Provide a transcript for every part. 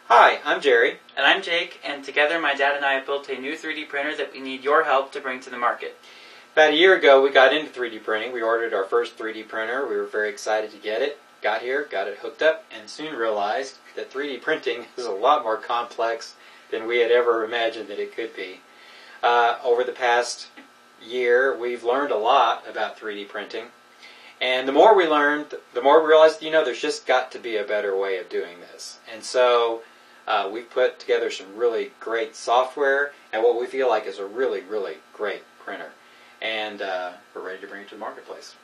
Hi, I'm Jerry. And I'm Jake, and together my dad and I have built a new 3D printer that we need your help to bring to the market. About a year ago we got into 3D printing. We ordered our first 3D printer. We were very excited to get it. Got here, got it hooked up, and soon realized that 3D printing is a lot more complex than we had ever imagined that it could be. Over the past year we've learned a lot about 3D printing. And the more we learned, the more we realized, there's just got to be a better way of doing this. And so we've put together some really great software and what we feel like is a really, really great printer. And we're ready to bring it to the marketplace.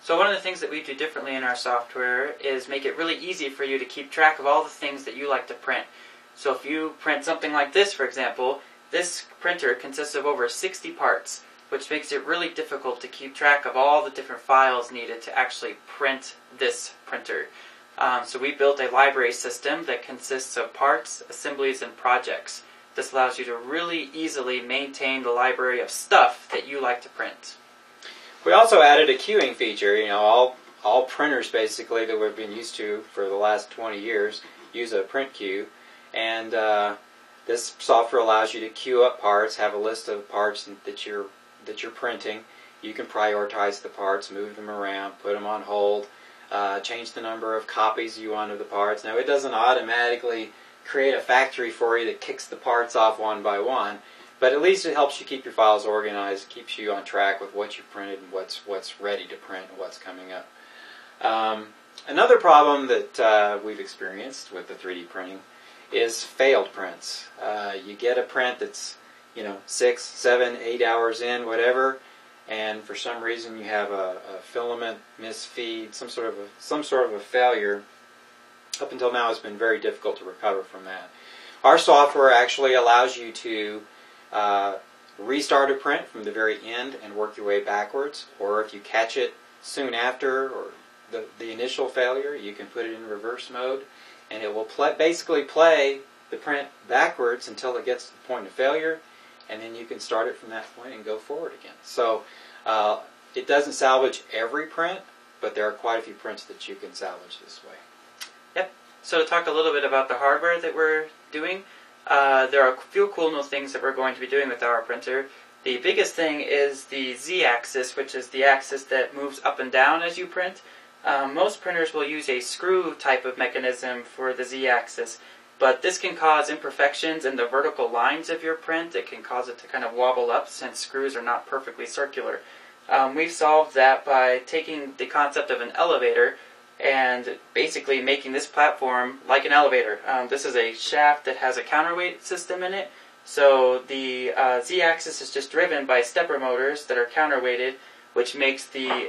So one of the things that we do differently in our software is make it really easy for you to keep track of all the things that you like to print. So if you print something like this, for example, this printer consists of over 60 parts, which makes it really difficult to keep track of all the different files needed to actually print this printer. So we built a library system that consists of parts, assemblies, and projects. This allows you to really easily maintain the library of stuff that you like to print. We also added a queuing feature. All printers basically that we've been used to for the last 20 years use a print queue, and this software allows you to queue up parts, have a list of parts that you're printing. You can prioritize the parts, move them around, put them on hold, change the number of copies you want of the parts. Now it doesn't automatically create a factory for you that kicks the parts off one by one, but at least it helps you keep your files organized, keeps you on track with what you've printed and what's ready to print and what's coming up. Another problem that we've experienced with the 3D printing is failed prints. You get a print that's 6, 7, 8 hours in, whatever, and for some reason you have a filament misfeed, some sort of a failure. Up until now it's been very difficult to recover from that. Our software actually allows you to restart a print from the very end and work your way backwards, or if you catch it soon after or the initial failure, you can put it in reverse mode and it will basically play the print backwards until it gets to the point of failure, and then you can start it from that point and go forward again. So it doesn't salvage every print, but there are quite a few prints that you can salvage this way. Yep. So to talk a little bit about the hardware that we're doing, there are a few cool new things that we're going to be doing with our printer. The biggest thing is the Z-axis, which is the axis that moves up and down as you print. Most printers will use a screw type of mechanism for the Z-axis, but this can cause imperfections in the vertical lines of your print. It can cause it to kind of wobble up since screws are not perfectly circular. We've solved that by taking the concept of an elevator and basically making this platform like an elevator. This is a shaft that has a counterweight system in it, so the Z-axis is just driven by stepper motors that are counterweighted, which makes the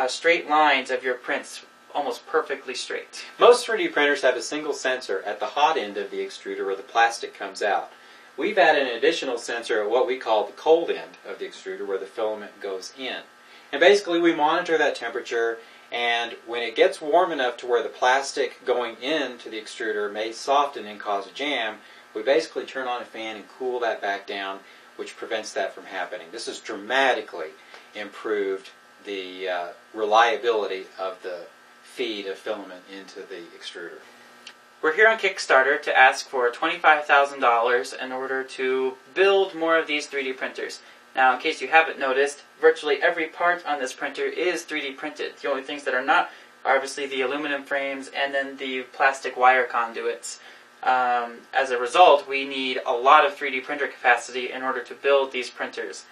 straight lines of your prints almost perfectly straight. Most 3D printers have a single sensor at the hot end of the extruder where the plastic comes out. We've added an additional sensor at what we call the cold end of the extruder where the filament goes in. And basically we monitor that temperature, and when it gets warm enough to where the plastic going into the extruder may soften and cause a jam, we basically turn on a fan and cool that back down, which prevents that from happening. This has dramatically improved the reliability of the feed of filament into the extruder. We're here on Kickstarter to ask for $25,000 in order to build more of these 3D printers. Now, in case you haven't noticed, virtually every part on this printer is 3D printed. The only things that are not are obviously the aluminum frames and then the plastic wire conduits. As a result, we need a lot of 3D printer capacity in order to build these printers.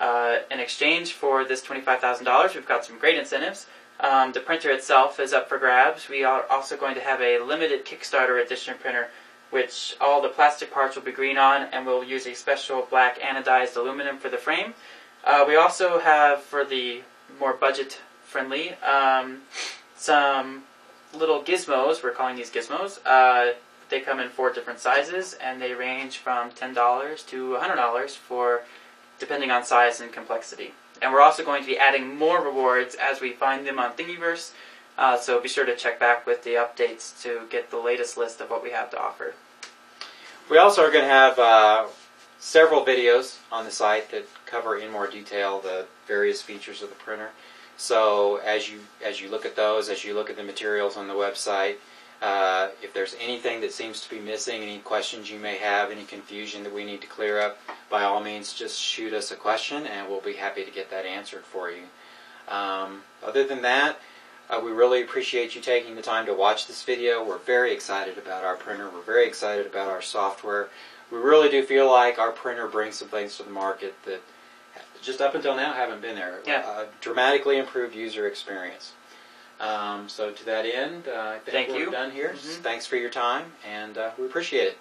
In exchange for this $25,000, we've got some great incentives. The printer itself is up for grabs. We are also going to have a limited Kickstarter edition printer, which all the plastic parts will be green on, and we'll use a special black anodized aluminum for the frame. We also have, for the more budget-friendly, some little gizmos. We're calling these gizmos. They come in 4 different sizes, and they range from $10 to $100 depending on size and complexity. And we're also going to be adding more rewards as we find them on Thingiverse, so be sure to check back with the updates to get the latest list of what we have to offer. We also are going to have several videos on the site that cover in more detail the various features of the printer. So as you look at those, as you look at the materials on the website, If there's anything that seems to be missing, any questions you may have, any confusion that we need to clear up, by all means just shoot us a question and we'll be happy to get that answered for you. Other than that, we really appreciate you taking the time to watch this video. We're very excited about our printer. We're very excited about our software. We really do feel like our printer brings some things to the market that just up until now haven't been there. Yeah. A dramatically improved user experience. So to that end, I think Thank we're you. done here. Mm-hmm. Thanks for your time, and we appreciate it.